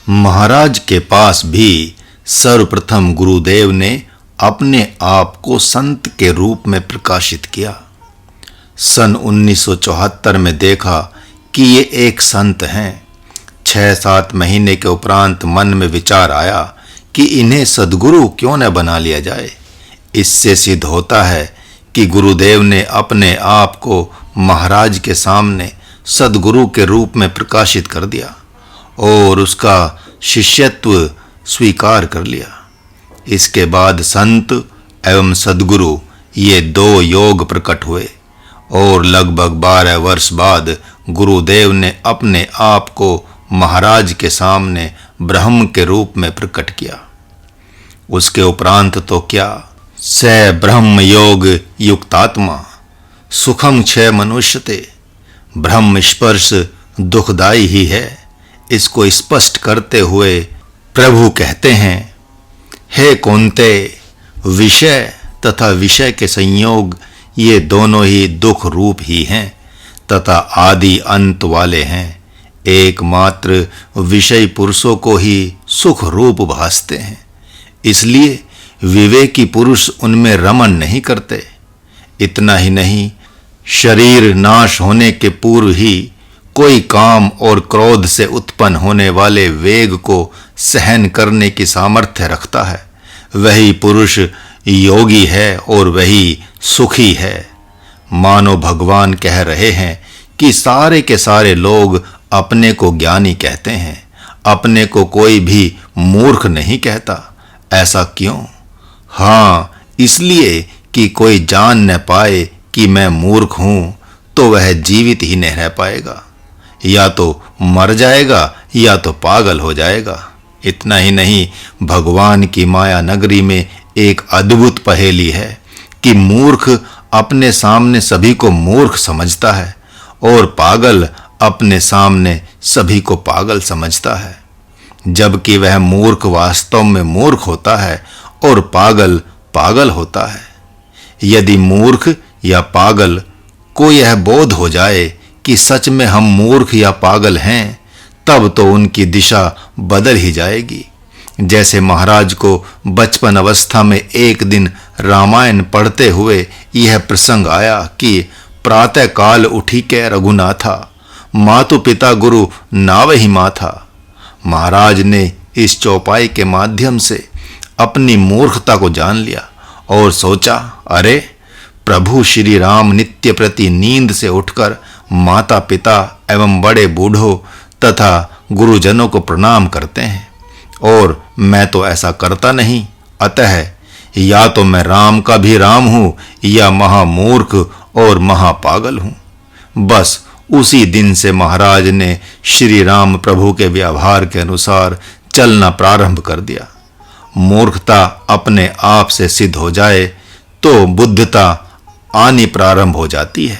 महाराज के पास भी सर्वप्रथम गुरुदेव ने अपने आप को संत के रूप में प्रकाशित किया। सन 1974 में देखा कि ये एक संत हैं। 6-7 महीने के उपरांत मन में विचार आया कि इन्हें सद्गुरु क्यों न बना लिया जाए। इससे सिद्ध होता है कि गुरुदेव ने अपने आप को महाराज के सामने सद्गुरु के रूप में प्रकाशित कर दिया और उसका शिष्यत्व स्वीकार कर लिया। इसके बाद संत एवं सद्गुरु ये 2 योग प्रकट हुए और लगभग 12 वर्ष बाद गुरुदेव ने अपने आप को महाराज के सामने ब्रह्म के रूप में प्रकट किया। उसके उपरांत तो क्या, स ब्रह्म योग युक्तात्मा सुखम क्षय मनुष्यते। ब्रह्म स्पर्श दुखदाई ही है। इसको स्पष्ट करते हुए प्रभु कहते हैं, हे कौन्ते, विषय तथा विषय के संयोग ये दोनों ही दुख रूप ही हैं तथा आदि अंत वाले हैं। एकमात्र विषय पुरुषों को ही सुख रूप भासते हैं, इसलिए विवेकी पुरुष उनमें रमण नहीं करते। इतना ही नहीं, शरीर नाश होने के पूर्व ही कोई काम और क्रोध से उत्पन्न होने वाले वेग को सहन करने की सामर्थ्य रखता है। वही पुरुष योगी है और वही सुखी है। मानो भगवान कह रहे हैं कि सारे के सारे लोग अपने को ज्ञानी कहते हैं, अपने को कोई भी मूर्ख नहीं कहता। ऐसा क्यों? हाँ, इसलिए कि कोई जान न पाए कि मैं मूर्ख हूं तो वह जीवित ही नहीं रह पाएगा, या तो मर जाएगा या तो पागल हो जाएगा। इतना ही नहीं, भगवान की माया नगरी में एक अद्भुत पहेली है कि मूर्ख अपने सामने सभी को मूर्ख समझता है और पागल अपने सामने सभी को पागल समझता है, जबकि वह मूर्ख वास्तव में मूर्ख होता है और पागल पागल होता है। यदि मूर्ख या पागल को यह बोध हो जाए कि सच में हम मूर्ख या पागल हैं, तब तो उनकी दिशा बदल ही जाएगी। जैसे महाराज को बचपन अवस्था में एक दिन रामायण पढ़ते हुए यह प्रसंग आया कि प्रातः काल उठी के रघुनाथा, मातु पिता गुरु नावहि माथा। महाराज ने इस चौपाई के माध्यम से अपनी मूर्खता को जान लिया और सोचा, अरे प्रभु श्री राम नित्य प्रति नींद से उठकर माता पिता एवं बड़े बूढ़ों तथा गुरुजनों को प्रणाम करते हैं और मैं तो ऐसा करता नहीं। अतः या तो मैं राम का भी राम हूं या महामूर्ख और महापागल हूं। बस उसी दिन से महाराज ने श्री राम प्रभु के व्यवहार के अनुसार चलना प्रारंभ कर दिया। मूर्खता अपने आप से सिद्ध हो जाए तो बुद्धता आनी प्रारंभ हो जाती है।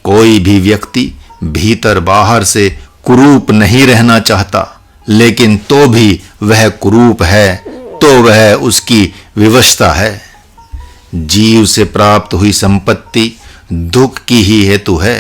कोई भी व्यक्ति भीतर बाहर से कुरूप नहीं रहना चाहता, लेकिन तो भी वह कुरूप है तो वह उसकी विवशता है। जीव से प्राप्त हुई संपत्ति दुख की ही हेतु है,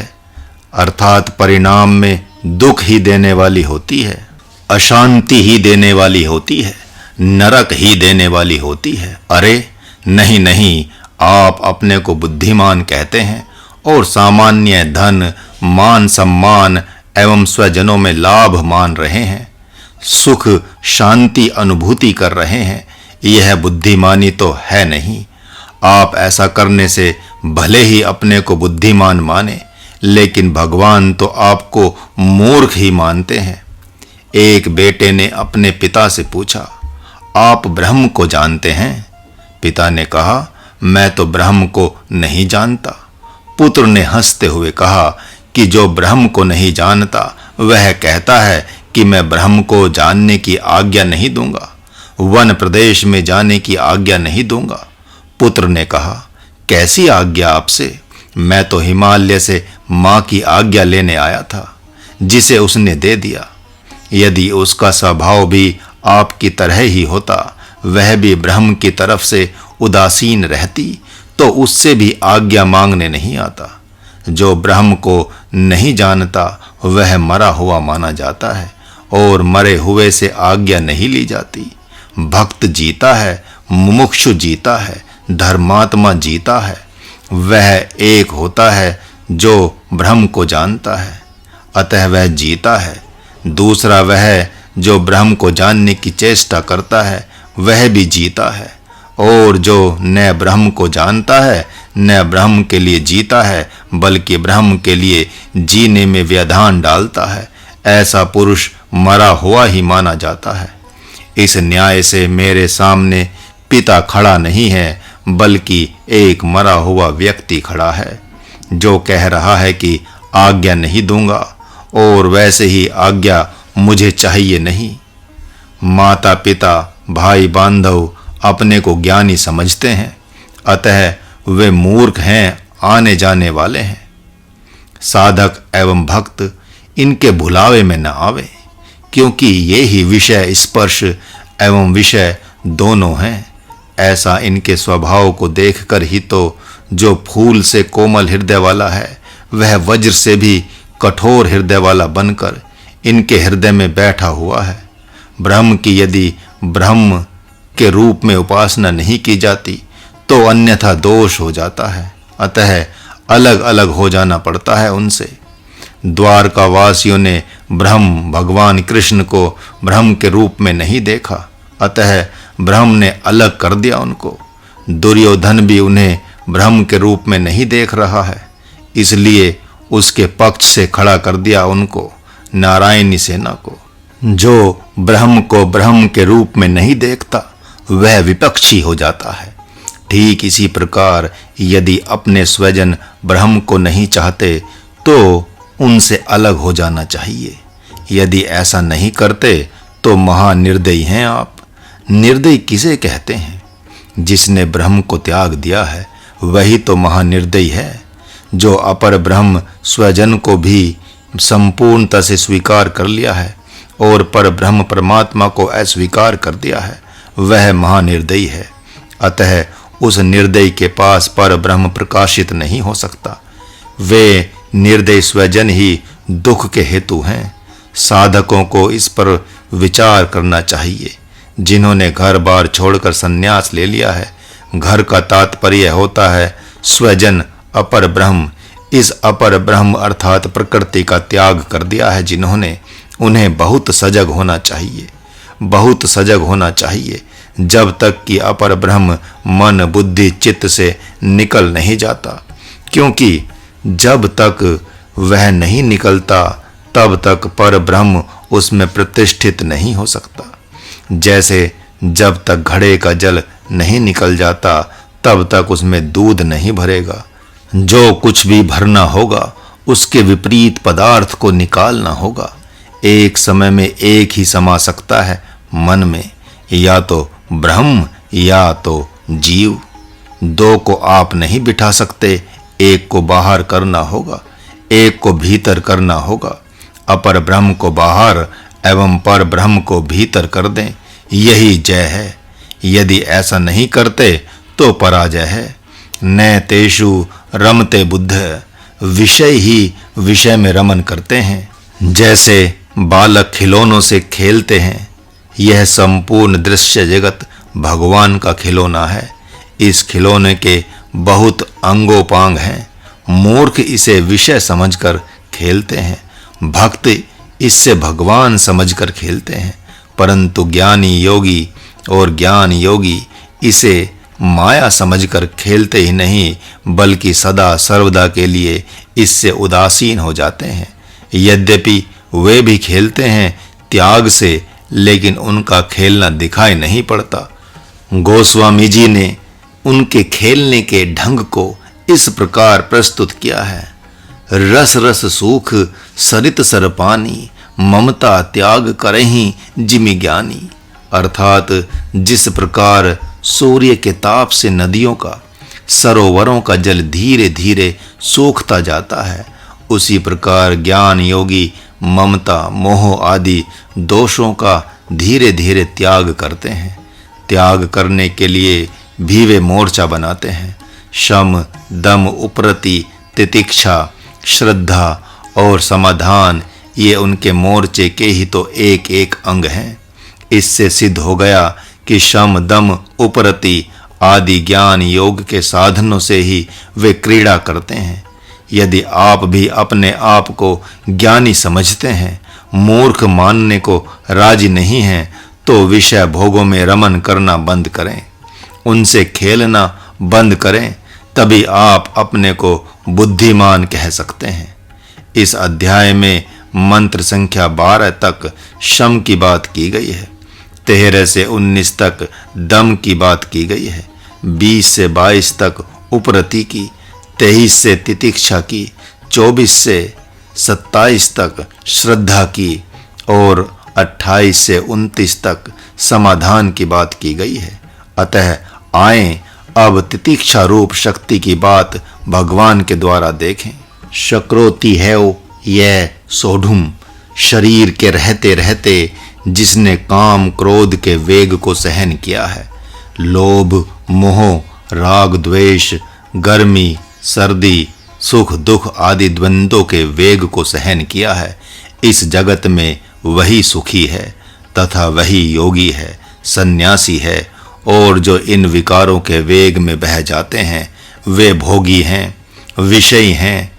अर्थात परिणाम में दुख ही देने वाली होती है, अशांति ही देने वाली होती है, नरक ही देने वाली होती है। अरे नहीं नहीं, आप अपने को बुद्धिमान कहते हैं और सामान्य धन, मान सम्मान एवं स्वजनों में लाभ मान रहे हैं, सुख शांति अनुभूति कर रहे हैं। यह बुद्धिमानी तो है नहीं। आप ऐसा करने से भले ही अपने को बुद्धिमान माने, लेकिन भगवान तो आपको मूर्ख ही मानते हैं। एक बेटे ने अपने पिता से पूछा, आप ब्रह्म को जानते हैं? पिता ने कहा, मैं तो ब्रह्म को नहीं जानता। पुत्र ने हंसते हुए कहा कि जो ब्रह्म को नहीं जानता वह कहता है कि मैं ब्रह्म को जानने की आज्ञा नहीं दूंगा, वन प्रदेश में जाने की आज्ञा नहीं दूंगा। पुत्र ने कहा, कैसी आज्ञा आपसे? मैं तो हिमालय से माँ की आज्ञा लेने आया था, जिसे उसने दे दिया। यदि उसका स्वभाव भी आपकी तरह ही होता, वह भी ब्रह्म की तरफ से उदासीन रहती, तो उससे भी आज्ञा मांगने नहीं आता। जो ब्रह्म को नहीं जानता वह मरा हुआ माना जाता है और मरे हुए से आज्ञा नहीं ली जाती। भक्त जीता है, मुमुक्षु जीता है, धर्मात्मा जीता है। वह एक होता है जो ब्रह्म को जानता है, अतः वह जीता है। दूसरा वह जो ब्रह्म को जानने की चेष्टा करता है, वह भी जीता है। और जो न ब्रह्म को जानता है न ब्रह्म के लिए जीता है, बल्कि ब्रह्म के लिए जीने में व्यवधान डालता है, ऐसा पुरुष मरा हुआ ही माना जाता है। इस न्याय से मेरे सामने पिता खड़ा नहीं है, बल्कि एक मरा हुआ व्यक्ति खड़ा है, जो कह रहा है कि आज्ञा नहीं दूंगा, और वैसे ही आज्ञा मुझे चाहिए नहीं। माता पिता भाई बांधव अपने को ज्ञानी समझते हैं, अतः वे मूर्ख हैं, आने जाने वाले हैं। साधक एवं भक्त इनके भुलावे में न आवे, क्योंकि ये ही विषय स्पर्श एवं विषय दोनों हैं। ऐसा इनके स्वभाव को देखकर ही तो जो फूल से कोमल हृदय वाला है, वह वज्र से भी कठोर हृदय वाला बनकर इनके हृदय में बैठा हुआ है। ब्रह्म की यदि ब्रह्म के रूप में उपासना नहीं की जाती तो अन्यथा दोष हो जाता है, अतः अलग अलग हो जाना पड़ता है उनसे। द्वारका वासियों ने ब्रह्म भगवान कृष्ण को ब्रह्म के रूप में नहीं देखा, अतः ब्रह्म ने अलग कर दिया उनको। दुर्योधन भी उन्हें ब्रह्म के रूप में नहीं देख रहा है, इसलिए उसके पक्ष से खड़ा कर दिया उनको, नारायणी सेना को। जो ब्रह्म को ब्रह्म के रूप में नहीं देखता वह विपक्षी हो जाता है। ठीक इसी प्रकार यदि अपने स्वजन ब्रह्म को नहीं चाहते तो उनसे अलग हो जाना चाहिए। यदि ऐसा नहीं करते तो महानिर्दयी हैं आप। निर्दयी किसे कहते हैं? जिसने ब्रह्म को त्याग दिया है वही तो महानिर्दयी है। जो अपर ब्रह्म स्वजन को भी संपूर्णता से स्वीकार कर लिया है और पर ब्रह्म परमात्मा को अस्वीकार कर दिया है, वह महानिर्दयी है। अतः उस निर्दयी के पास पर ब्रह्म प्रकाशित नहीं हो सकता। वे निर्दयी स्वजन ही दुख के हेतु हैं। साधकों को इस पर विचार करना चाहिए। जिन्होंने घर बार छोड़कर संन्यास ले लिया है, घर का तात्पर्य होता है स्वजन अपर ब्रह्म। इस अपर ब्रह्म अर्थात प्रकृति का त्याग कर दिया है जिन्होंने, उन्हें बहुत सजग होना चाहिए, बहुत सजग होना चाहिए। जब तक कि अपर ब्रह्म मन बुद्धि चित्त से निकल नहीं जाता, क्योंकि जब तक वह नहीं निकलता तब तक पर ब्रह्म उसमें प्रतिष्ठित नहीं हो सकता। जैसे जब तक घड़े का जल नहीं निकल जाता तब तक उसमें दूध नहीं भरेगा। जो कुछ भी भरना होगा उसके विपरीत पदार्थ को निकालना होगा। एक समय में एक ही समा सकता है मन में, या तो ब्रह्म या तो जीव। दो को आप नहीं बिठा सकते, एक को बाहर करना होगा, एक को भीतर करना होगा। अपर ब्रह्म को बाहर एवं पर ब्रह्म को भीतर कर दें, यही जय है। यदि ऐसा नहीं करते तो पराजय है। न तेषु रमते बुद्ध, विषय ही विषय में रमन करते हैं। जैसे बालक खिलौनों से खेलते हैं, यह संपूर्ण दृश्य जगत भगवान का खिलौना है। इस खिलौने के बहुत अंगोपांग हैं। मूर्ख इसे विषय समझकर खेलते हैं, भक्त इससे भगवान समझकर खेलते हैं। परंतु ज्ञानी योगी और ज्ञान योगी इसे माया समझकर खेलते ही नहीं, बल्कि सदा सर्वदा के लिए इससे उदासीन हो जाते हैं। यद्यपि वे भी खेलते हैं त्याग से, लेकिन उनका खेलना दिखाई नहीं पड़ता। गोस्वामी जी ने उनके खेलने के ढंग को इस प्रकार प्रस्तुत किया है। रस रस सूख सरित सर पानी, ममता त्याग करहीं जिमि ज्ञानी। अर्थात जिस प्रकार सूर्य के ताप से नदियों का, सरोवरों का जल धीरे धीरे सूखता जाता है, उसी प्रकार ज्ञान योगी ममता मोह आदि दोषों का धीरे धीरे त्याग करते हैं। त्याग करने के लिए भी वे मोर्चा बनाते हैं। शम दम उपरति तितिक्षा श्रद्धा और समाधान, ये उनके मोर्चे के ही तो एक एक अंग हैं। इससे सिद्ध हो गया कि शम दम उपरति आदि ज्ञान योग के साधनों से ही वे क्रीड़ा करते हैं। यदि आप भी अपने आप को ज्ञानी समझते हैं, मूर्ख मानने को राजी नहीं हैं, तो विषय भोगों में रमन करना बंद करें, उनसे खेलना बंद करें, तभी आप अपने को बुद्धिमान कह सकते हैं। इस अध्याय में मंत्र संख्या 12 तक शम की बात की गई है, 13 से 19 तक दम की बात की गई है, 20 से 22 तक उपरति की, 23 से तितिक्षा की, 24 से 27 तक श्रद्धा की और 28 से 29 तक समाधान की बात की गई है। अतः आएं अब तितिक्षा रूप शक्ति की बात भगवान के द्वारा देखें। शक्रोति है यह सोढ़ुम, शरीर के रहते रहते जिसने काम क्रोध के वेग को सहन किया है, लोभ मोह राग द्वेष गर्मी सर्दी सुख दुख आदि द्वंद्वों के वेग को सहन किया है, इस जगत में वही सुखी है तथा वही योगी है, सन्यासी है। और जो इन विकारों के वेग में बह जाते हैं वे भोगी हैं, विषयी हैं।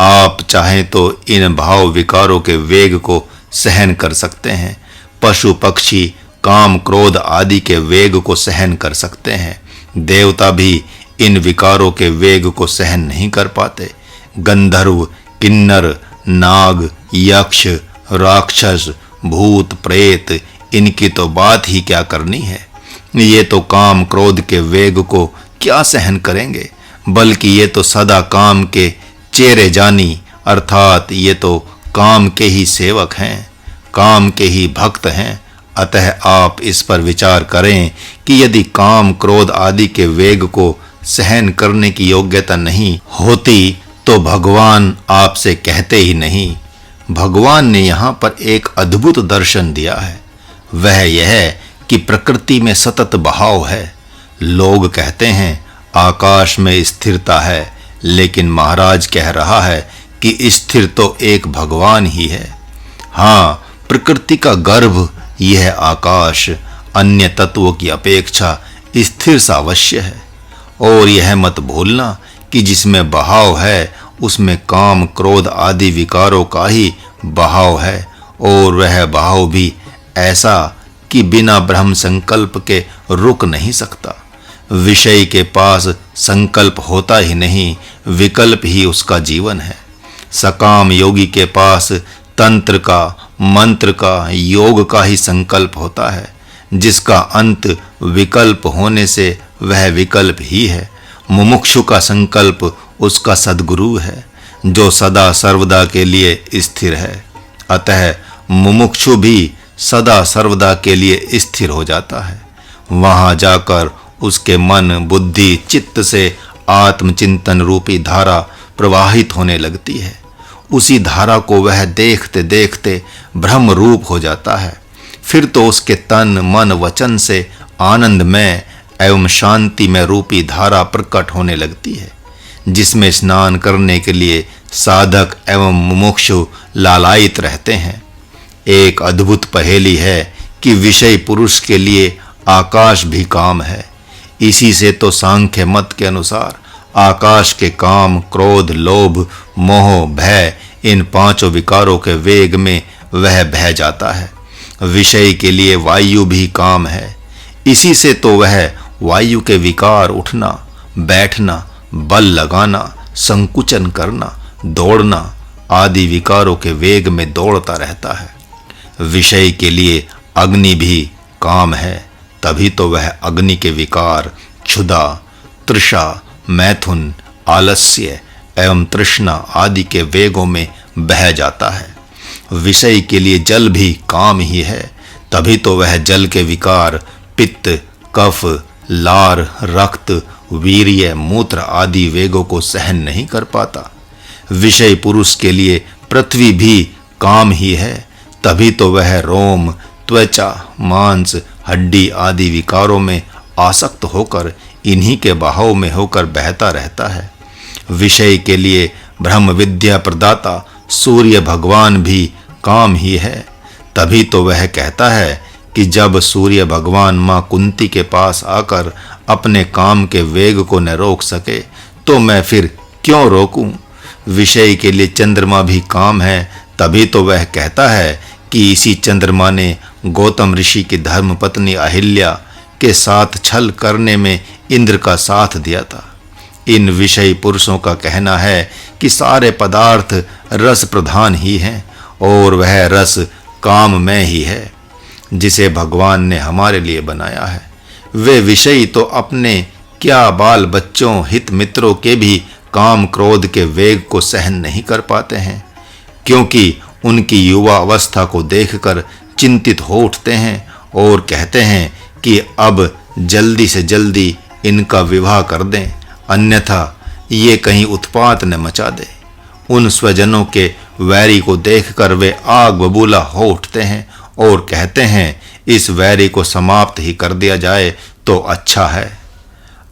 आप चाहें तो इन भाव विकारों के वेग को सहन कर सकते हैं, पशु पक्षी काम क्रोध आदि के वेग को सहन कर सकते हैं, देवता भी इन विकारों के वेग को सहन नहीं कर पाते। गंधर्व किन्नर नाग यक्ष राक्षस भूत प्रेत इनकी तो बात ही क्या करनी है, ये तो काम क्रोध के वेग को क्या सहन करेंगे, बल्कि ये तो सदा काम के चेरे जानी अर्थात ये तो काम के ही सेवक हैं, काम के ही भक्त हैं। अतः आप इस पर विचार करें कि यदि काम क्रोध आदि के वेग को सहन करने की योग्यता नहीं होती तो भगवान आपसे कहते ही नहीं। भगवान ने यहाँ पर एक अद्भुत दर्शन दिया है, वह यह कि प्रकृति में सतत बहाव है। लोग कहते हैं आकाश में स्थिरता है, लेकिन महाराज कह रहा है कि स्थिर तो एक भगवान ही है। हाँ, प्रकृति का गर्भ यह आकाश अन्य तत्वों की अपेक्षा स्थिर सा अवश्य है। और यह मत भूलना कि जिसमें बहाव है उसमें काम क्रोध आदि विकारों का ही बहाव है, और वह बहाव भी ऐसा कि बिना ब्रह्म संकल्प के रुक नहीं सकता। विषय के पास संकल्प होता ही नहीं, विकल्प ही उसका जीवन है। सकाम योगी के पास तंत्र का मंत्र का योग का ही संकल्प होता है, जिसका अंत विकल्प होने से वह विकल्प ही है। मुमुक्षु का संकल्प उसका सद्गुरु है, जो सदा सर्वदा के लिए स्थिर है। अतः मुमुक्षु भी सदा सर्वदा के लिए स्थिर हो जाता है। वहां जाकर उसके मन बुद्धि चित्त से आत्मचिंतन रूपी धारा प्रवाहित होने लगती है। उसी धारा को वह देखते देखते ब्रह्म रूप हो जाता है। फिर तो उसके तन मन वचन से आनंदमय एवं शांति में रूपी धारा प्रकट होने लगती है, जिसमें स्नान करने के लिए साधक एवं मुमुक्षु लालायित रहते हैं। एक अद्भुत पहेली है कि विषय पुरुष के लिए आकाश भी काम है। इसी से तो सांख्य मत के अनुसार आकाश के काम क्रोध लोभ मोह भय इन पांचों विकारों के वेग में वह बह जाता है। विषय के लिए वायु भी काम है। इसी से तो वह वायु के विकार उठना बैठना बल लगाना संकुचन करना दौड़ना आदि विकारों के वेग में दौड़ता रहता है। विषय के लिए अग्नि भी काम है, तभी तो वह अग्नि के विकार क्षुधा तृषा मैथुन आलस्य एवं तृष्णा आदि के वेगों में बह जाता है। विषय के लिए जल भी काम ही है, तभी तो वह जल के विकार पित्त कफ लार रक्त वीर्य मूत्र आदि वेगों को सहन नहीं कर पाता। विषय पुरुष के लिए पृथ्वी भी काम ही है, तभी तो वह रोम त्वचा मांस हड्डी आदि विकारों में आसक्त होकर इन्हीं के बहाव में होकर बहता रहता है। विषय के लिए ब्रह्म विद्या प्रदाता सूर्य भगवान भी काम ही है। तभी तो वह कहता है कि जब सूर्य भगवान मां कुंती के पास आकर अपने काम के वेग को न रोक सके तो मैं फिर क्यों रोकूं। विषय के लिए चंद्रमा भी काम है। तभी तो वह कहता है कि इसी चंद्रमा ने गौतम ऋषि की धर्मपत्नी अहिल्या के साथ छल करने में इंद्र का साथ दिया था। इन विषयी पुरुषों का कहना है कि सारे पदार्थ रस प्रधान ही हैं और वह रस काम में ही है जिसे भगवान ने हमारे लिए बनाया है। वे विषयी तो अपने क्या बाल बच्चों हित मित्रों के भी काम क्रोध के वेग को सहन नहीं कर पाते हैं, क्योंकि उनकी युवा अवस्था को देखकर चिंतित हो उठते हैं और कहते हैं कि अब जल्दी से जल्दी इनका विवाह कर दें, अन्यथा ये कहीं उत्पात न मचा दे। उन स्वजनों के वैरी को देखकर वे आग बबूला हो उठते हैं और कहते हैं इस वैरी को समाप्त ही कर दिया जाए तो अच्छा है।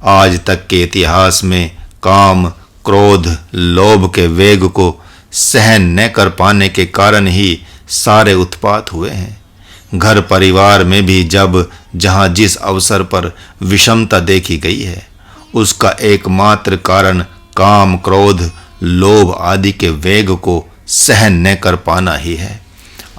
आज तक के इतिहास में काम क्रोध लोभ के वेग को सहन न कर पाने के कारण ही सारे उत्पात हुए हैं। घर परिवार में भी जब जहां जिस अवसर पर विषमता देखी गई है उसका एकमात्र कारण काम क्रोध लोभ आदि के वेग को सहन न कर पाना ही है।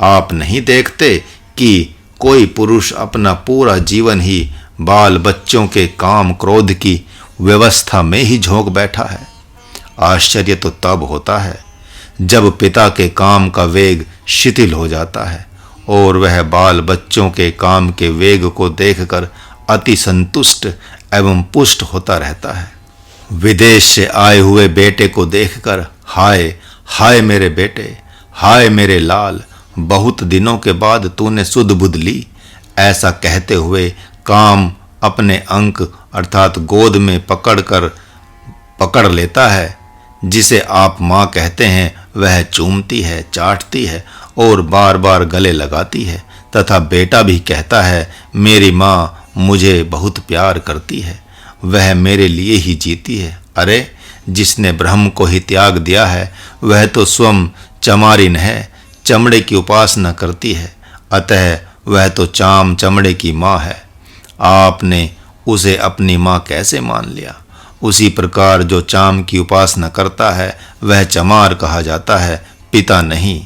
आप नहीं देखते कि कोई पुरुष अपना पूरा जीवन ही बाल बच्चों के काम क्रोध की व्यवस्था में ही झोंक बैठा है। आश्चर्य तो तब होता है जब पिता के काम का वेग शिथिल हो जाता है और वह बाल बच्चों के काम के वेग को देखकर अति संतुष्ट एवं पुष्ट होता रहता है। विदेश से आए हुए बेटे को देखकर हाय हाय मेरे बेटे, हाय मेरे लाल, बहुत दिनों के बाद तूने सुध बुध ली, ऐसा कहते हुए काम अपने अंक अर्थात गोद में पकड़ लेता है। जिसे आप माँ कहते हैं वह चूमती है, चाटती है और बार बार गले लगाती है तथा बेटा भी कहता है मेरी माँ मुझे बहुत प्यार करती है, वह मेरे लिए ही जीती है। अरे जिसने ब्रह्म को ही त्याग दिया है वह तो स्वयं चमारिन है, चमड़े की उपासना करती है, अतः वह तो चाम चमड़े की माँ है। आपने उसे अपनी माँ कैसे मान लिया? उसी प्रकार जो चाम की उपासना करता है वह चमार कहा जाता है, पिता नहीं।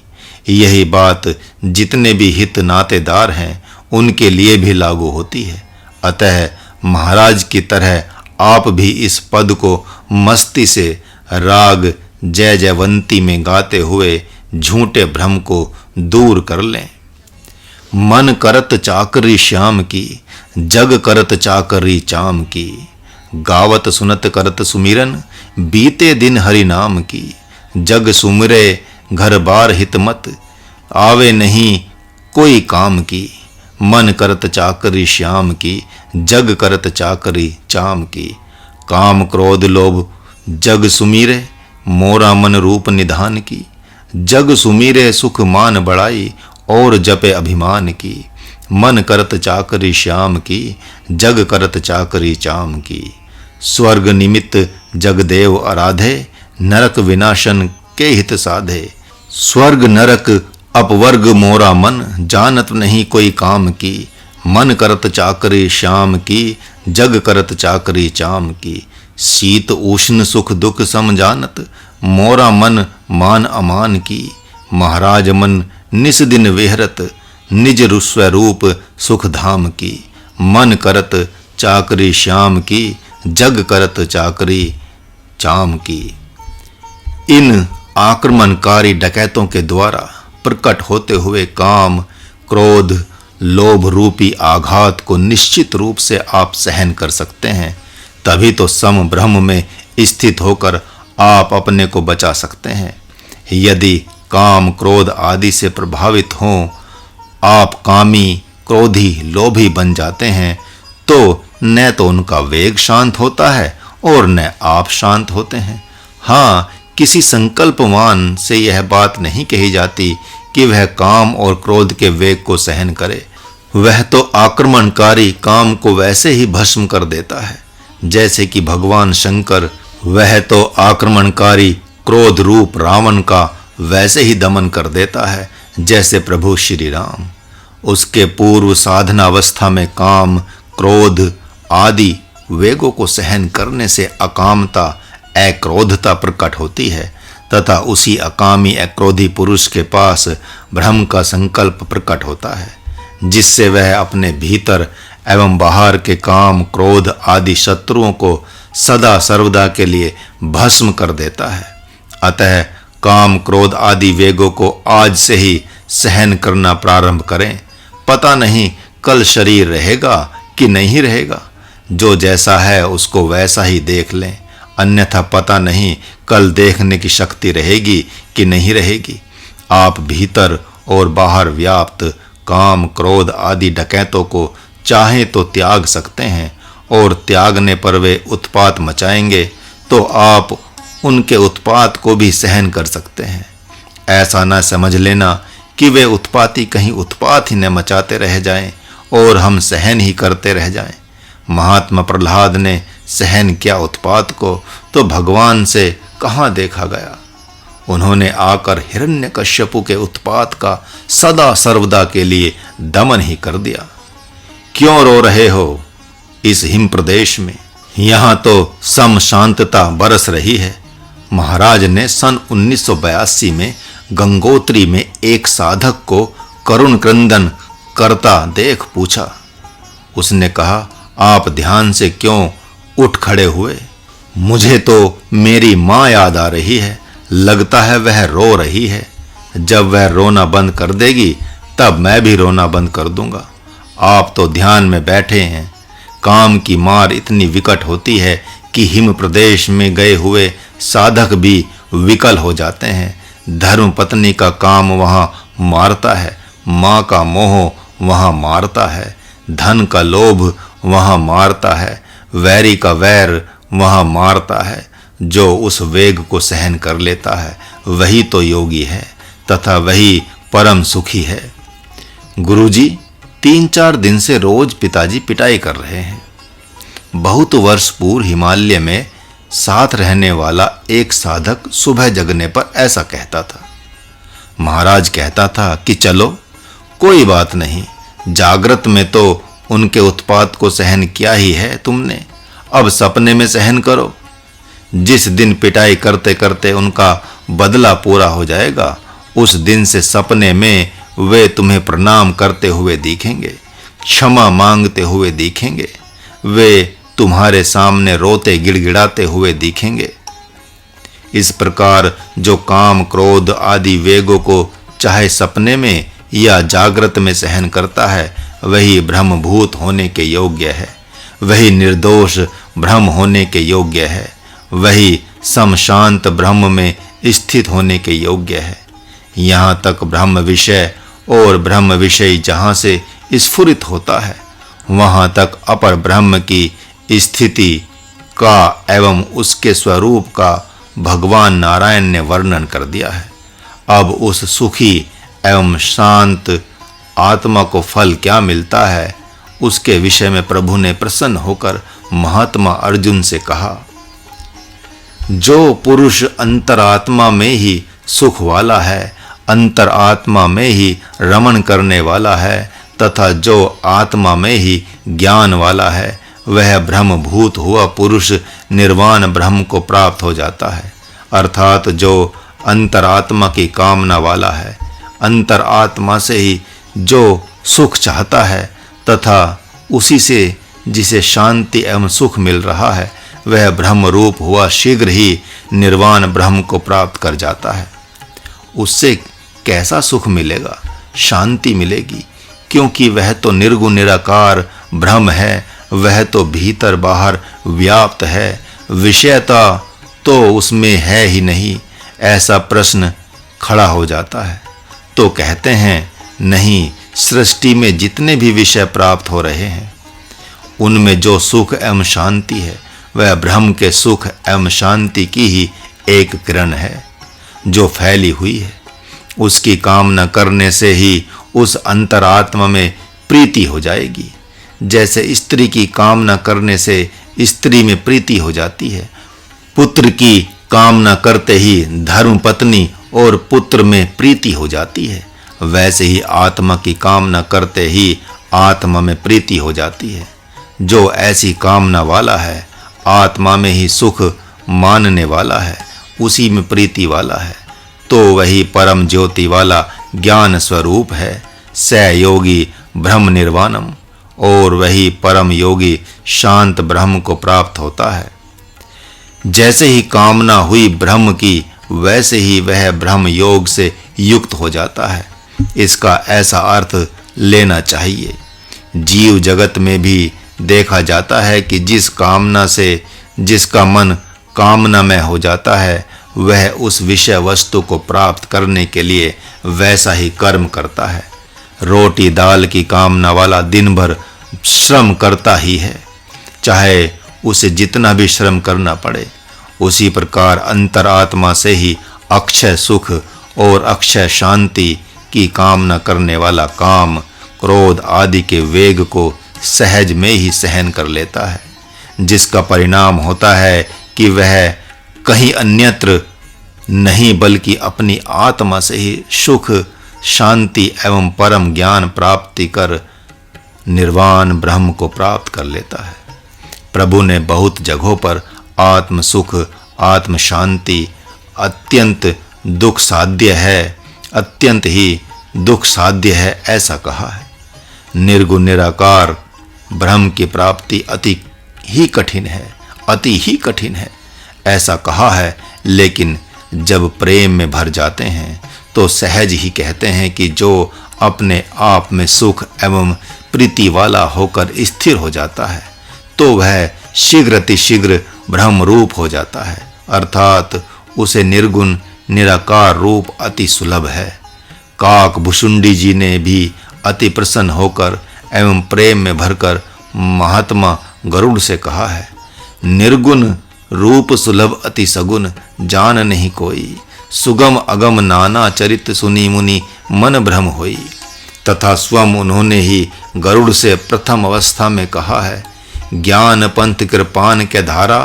यही बात जितने भी हित नातेदार हैं उनके लिए भी लागू होती है। अतः महाराज की तरह आप भी इस पद को मस्ती से राग जय जयवंती में गाते हुए झूठे भ्रम को दूर कर लें। मन करत चाकरी श्याम की, जग करत चाकरी चाम की, गावत सुनत करत सुमिरन, बीते दिन हरि नाम की, जग सुमिरे घर बार हित मत, आवे नहीं कोई काम की, मन करत चाकरी श्याम की, जग करत चाकरी चाम की, काम क्रोध लोभ जग सुमीरे, मोरा मन रूप निधान की, जग सुमीरे सुख मान बढ़ाई और जपे अभिमान की, मन करत चाकरी श्याम की, जग करत चाकरी चाम की, स्वर्ग निमित्त जगदेव आराधे, नरक विनाशन के हित साधे, स्वर्ग नरक अपवर्ग मोरा मन, जानत नहीं कोई काम की, मन करत चाकरी श्याम की, जग करत चाकरी चाम की, शीत उष्ण सुख दुख सम जानत, मोरा मन मान अमान की, महाराज मन निस दिन विहरत, निज स्वरूप सुख धाम की, मन करत चाकरी श्याम की, जग करत चाकरी चाम की। इन आक्रमणकारी डकैतों के द्वारा प्रकट होते हुए काम क्रोध लोभ रूपी आघात को निश्चित रूप से आप सहन कर सकते हैं। तभी तो सम ब्रह्म में स्थित होकर आप अपने को बचा सकते हैं। यदि काम क्रोध आदि से प्रभावित हों, आप कामी क्रोधी लोभी बन जाते हैं तो न तो उनका वेग शांत होता है और न आप शांत होते हैं। हाँ, किसी संकल्पवान से यह बात नहीं कही जाती कि वह काम और क्रोध के वेग को सहन करे। वह तो आक्रमणकारी काम को वैसे ही भस्म कर देता है जैसे कि भगवान शंकर वह तो आक्रमणकारी क्रोध रूप रावण का वैसे ही दमन कर देता है जैसे प्रभु श्री राम। उसके पूर्व साधनावस्था में काम, क्रोध आदि वेगों को सहन करने से अकामता, अक्रोधता प्रकट होती है तथा उसी अकामी अक्रोधी पुरुष के पास ब्रह्म का संकल्प प्रकट होता है, जिससे वह अपने भीतर एवं बाहर के काम, क्रोध आदि शत्रुओं को सदा सर्वदा के लिए भस्म कर देता है। अतः काम, क्रोध आदि वेगों को आज से ही सहन करना प्रारंभ करें। पता नहीं कल शरीर रहेगा कि नहीं रहेगा। जो जैसा है उसको वैसा ही देख लें, अन्यथा पता नहीं कल देखने की शक्ति रहेगी कि नहीं रहेगी। आप भीतर और बाहर व्याप्त काम, क्रोध आदि डकैतों को चाहे तो त्याग सकते हैं, और त्यागने पर वे उत्पात मचाएंगे तो आप उनके उत्पात को भी सहन कर सकते हैं। ऐसा न समझ लेना कि वे उत्पाती कहीं उत्पात ही न मचाते रह जाएं और हम सहन ही करते रह जाएं। महात्मा प्रहलाद ने सहन किया उत्पात को तो भगवान से कहाँ देखा गया। उन्होंने आकर हिरण्यकश्यपु के उत्पात का सदा सर्वदा के लिए दमन ही कर दिया। क्यों रो रहे हो इस हिम प्रदेश में? यहाँ तो सम शांतता बरस रही है। महाराज ने सन 1982 में गंगोत्री में एक साधक को करुण क्रंदन करता देख पूछा। उसने कहा, आप ध्यान से क्यों उठ खड़े हुए? मुझे तो मेरी माँ याद आ रही है, लगता है वह रो रही है। जब वह रोना बंद कर देगी तब मैं भी रोना बंद कर दूंगा। आप तो ध्यान में बैठे हैं। काम की मार इतनी विकट होती है कि हिम प्रदेश में गए हुए साधक भी विकल हो जाते हैं। धर्म पत्नी का काम वहाँ मारता है, माँ का मोह वहाँ मारता है, धन का लोभ वहाँ मारता है, वैरी का वैर वहाँ मारता है। जो उस वेग को सहन कर लेता है वही तो योगी है तथा वही परम सुखी है। गुरुजी 3-4 दिन से रोज पिताजी पिटाई कर रहे हैं। बहुत वर्ष पूर्व हिमालय में साथ रहने वाला एक साधक सुबह जगने पर ऐसा कहता था। महाराज कहता था कि चलो कोई बात नहीं, जागृत में तो उनके उत्पात को सहन किया ही है तुमने, अब सपने में सहन करो। जिस दिन पिटाई करते करते उनका बदला पूरा हो जाएगा, उस दिन से सपने में वे तुम्हें प्रणाम करते हुए दिखेंगे, क्षमा मांगते हुए दिखेंगे, वे तुम्हारे सामने रोते गिड़गिड़ाते हुए दिखेंगे। इस प्रकार जो काम, क्रोध आदि वेगों को चाहे सपने में या जागृत में सहन करता है वही ब्रह्मभूत होने के योग्य है, वही निर्दोष ब्रह्म होने के योग्य है, वही समशांत ब्रह्म में स्थित होने के योग्य है। यहाँ तक ब्रह्म विषय और ब्रह्म विषय जहाँ से स्फुरित होता है वहाँ तक अपर ब्रह्म की स्थिति का एवं उसके स्वरूप का भगवान नारायण ने वर्णन कर दिया है। अब उस सुखी एवं शांत आत्मा को फल क्या मिलता है उसके विषय में प्रभु ने प्रसन्न होकर महात्मा अर्जुन से कहा, जो पुरुष अंतरात्मा में ही सुख वाला है, अंतरात्मा में ही रमण करने वाला है तथा जो आत्मा में ही ज्ञान वाला है, वह ब्रह्मभूत हुआ पुरुष निर्वाण ब्रह्म को प्राप्त हो जाता है। अर्थात जो अंतरात्मा की कामना वाला है, अंतरात्मा से ही जो सुख चाहता है तथा उसी से जिसे शांति एवं सुख मिल रहा है, वह ब्रह्म रूप हुआ शीघ्र ही निर्वाण ब्रह्म को प्राप्त कर जाता है। उससे कैसा सुख मिलेगा? शांति मिलेगी, क्योंकि वह तो निर्गुण निराकार ब्रह्म है, वह तो भीतर बाहर व्याप्त है, विषयता तो उसमें है ही नहीं। ऐसा प्रश्न खड़ा हो जाता है तो कहते हैं, नहीं, सृष्टि में जितने भी विषय प्राप्त हो रहे हैं उनमें जो सुख एवं शांति है वह ब्रह्म के सुख एवं शांति की ही एक किरण है जो फैली हुई है। उसकी कामना करने से ही उस अंतरात्मा में प्रीति हो जाएगी। जैसे स्त्री की कामना करने से स्त्री में प्रीति हो जाती है, पुत्र की कामना करते ही धर्म पत्नी और पुत्र में प्रीति हो जाती है। वैसे ही आत्मा की कामना करते ही आत्मा में प्रीति हो जाती है। जो ऐसी कामना वाला है, आत्मा में ही सुख मानने वाला है, उसी में प्रीति वाला है, तो वही परम ज्योति वाला ज्ञान स्वरूप है। स योगी ब्रह्म निर्वाणम, और वही परम योगी शांत ब्रह्म को प्राप्त होता है। जैसे ही कामना हुई ब्रह्म की, वैसे ही वह ब्रह्म योग से युक्त हो जाता है। इसका ऐसा अर्थ लेना चाहिए। जीव जगत में भी देखा जाता है कि जिस कामना से जिसका मन कामना में हो जाता है, वह उस विषय वस्तु को प्राप्त करने के लिए वैसा ही कर्म करता है। रोटी दाल की कामना वाला दिन भर श्रम करता ही है, चाहे उसे जितना भी श्रम करना पड़े। उसी प्रकार अंतरात्मा से ही अक्षय सुख और अक्षय शांति की कामना करने वाला काम, क्रोध आदि के वेग को सहज में ही सहन कर लेता है, जिसका परिणाम होता है कि वह कहीं अन्यत्र नहीं बल्कि अपनी आत्मा से ही सुख शांति एवं परम ज्ञान प्राप्ति कर निर्वाण ब्रह्म को प्राप्त कर लेता है। प्रभु ने बहुत जगहों पर आत्म सुख आत्म शांति अत्यंत दुख साध्य है, अत्यंत ही दुख साध्य है ऐसा कहा है। निर्गुण निराकार ब्रह्म की प्राप्ति अति ही कठिन है, अति ही कठिन है ऐसा कहा है। लेकिन जब प्रेम में भर जाते हैं तो सहज ही कहते हैं कि जो अपने आप में सुख एवं प्रीति वाला होकर स्थिर हो जाता है, तो वह शीघ्र अतिशीघ्र ब्रह्म रूप हो जाता है, अर्थात उसे निर्गुण निराकार रूप अति सुलभ है। काक भुषुंडी जी ने भी अति प्रसन्न होकर एवं प्रेम में भरकर महात्मा गरुड़ से कहा है, निर्गुण रूप सुलभ अति सगुन, जान नहीं कोई, सुगम अगम नाना चरित सुनी मुनि मन भ्रम होई। तथा स्वयं उन्होंने ही गरुड़ से प्रथम अवस्था में कहा है, ज्ञान पंथ कृपान के धारा,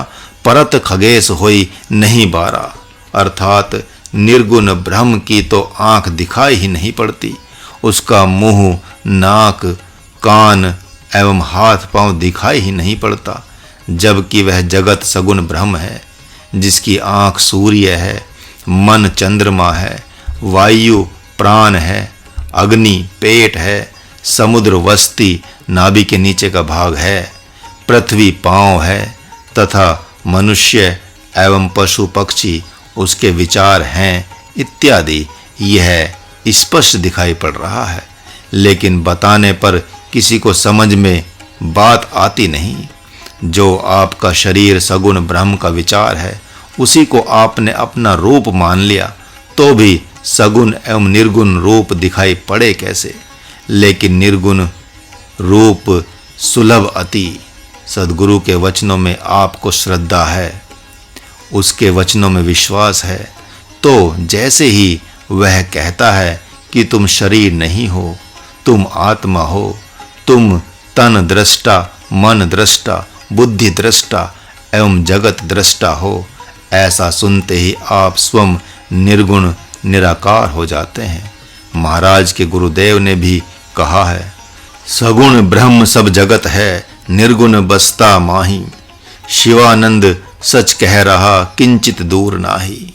परत खगेश होई नहीं बारा। अर्थात निर्गुण ब्रह्म की तो आंख दिखाई ही नहीं पड़ती, उसका मुंह नाक कान एवं हाथ पांव दिखाई ही नहीं पड़ता, जबकि वह जगत सगुण ब्रह्म है, जिसकी आंख सूर्य है, मन चंद्रमा है, वायु प्राण है, अग्नि पेट है, समुद्र वस्ती नाभि के नीचे का भाग है, पृथ्वी पांव है, तथा मनुष्य एवं पशु पक्षी उसके विचार हैं इत्यादि। यह स्पष्ट दिखाई पड़ रहा है, लेकिन बताने पर किसी को समझ में बात आती नहीं। जो आपका शरीर सगुण ब्रह्म का विचार है, उसी को आपने अपना रूप मान लिया, तो भी सगुण एवं निर्गुण रूप दिखाई पड़े कैसे? लेकिन निर्गुण रूप सुलभ अति। सद्गुरु के वचनों में आपको श्रद्धा है, उसके वचनों में विश्वास है, तो जैसे ही वह कहता है कि तुम शरीर नहीं हो, तुम आत्मा हो, तुम तन दृष्टा मन दृष्टा बुद्धि दृष्टा एवं जगत दृष्टा हो, ऐसा सुनते ही आप स्वयं निर्गुण निराकार हो जाते हैं। महाराज के गुरुदेव ने भी कहा है, सगुण ब्रह्म सब जगत है, निर्गुण बसता माही। शिवानंद सच कह रहा, किंचित दूर नाही।